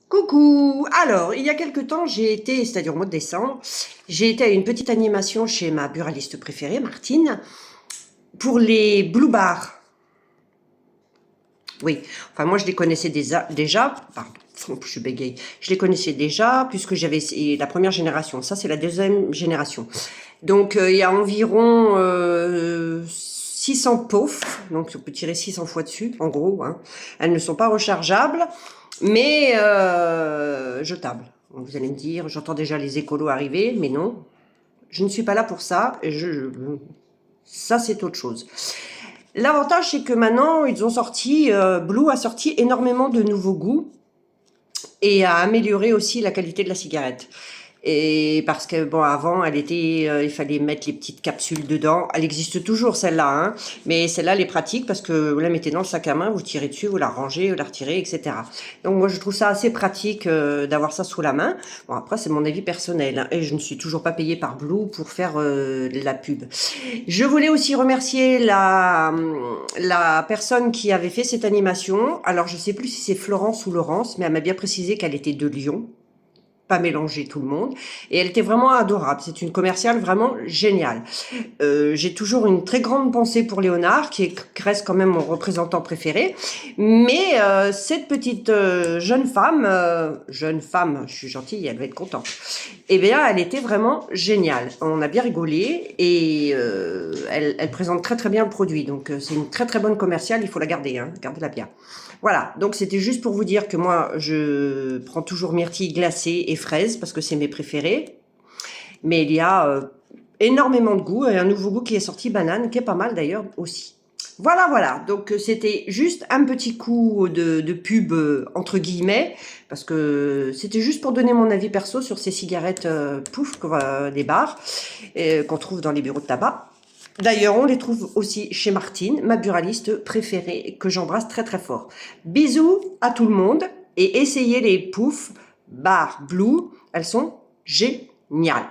Coucou! Alors, il y a quelque temps, j'ai été, c'est-à-dire au mois de décembre, j'ai été à une petite animation chez ma buraliste préférée, Martine, pour les Blue Bars. Oui, enfin moi je les connaissais déjà, pardon, je bégaye, je les connaissais déjà puisque j'avais la première génération, ça c'est la deuxième génération. Donc il y a environ 600 paufs, donc on peut tirer 600 fois dessus, en gros. Hein. Elles ne sont pas rechargeables, mais jetables. Vous allez me dire, j'entends déjà les écolos arriver, mais non, je ne suis pas là pour ça. Ça c'est autre chose. L'avantage, c'est que maintenant, ils ont sorti, Blue a sorti énormément de nouveaux goûts et a amélioré aussi la qualité de la cigarette. Et parce que bon, avant, elle était, il fallait mettre les petites capsules dedans. Elle existe toujours celle-là, hein, mais celle-là, elle est pratique parce que vous la mettez dans le sac à main, vous tirez dessus, vous la rangez, vous la retirez, etc. Donc moi, je trouve ça assez pratique d'avoir ça sous la main. Bon, après, c'est mon avis personnel, hein, et je ne suis toujours pas payée par Blue pour faire de la pub. Je voulais aussi remercier la personne qui avait fait cette animation. Alors, je sais plus si c'est Florence ou Laurence, mais elle m'a bien précisé qu'elle était de Lyon. Pas mélanger tout le monde, et elle était vraiment adorable. C'est une commerciale vraiment géniale. J'ai toujours une très grande pensée pour Léonard, qui reste quand même mon représentant préféré, mais cette petite jeune femme, je suis gentille, elle va être contente, eh bien elle était vraiment géniale. On a bien rigolé, et elle présente très très bien le produit, donc c'est une très très bonne commerciale, il faut la garder, hein, gardez-la bien. Voilà, donc c'était juste pour vous dire que moi, je prends toujours myrtille glacée et fraise parce que c'est mes préférés. Mais il y a énormément de goûts et un nouveau goût qui est sorti, banane, qui est pas mal d'ailleurs aussi. Voilà, voilà. Donc c'était juste un petit coup de pub entre guillemets, parce que c'était juste pour donner mon avis perso sur ces cigarettes pouf, des bars qu'on trouve dans les bureaux de tabac. D'ailleurs, on les trouve aussi chez Martine, ma buraliste préférée, que j'embrasse très très fort. Bisous à tout le monde et essayez les poufs Bar Blue, elles sont géniales.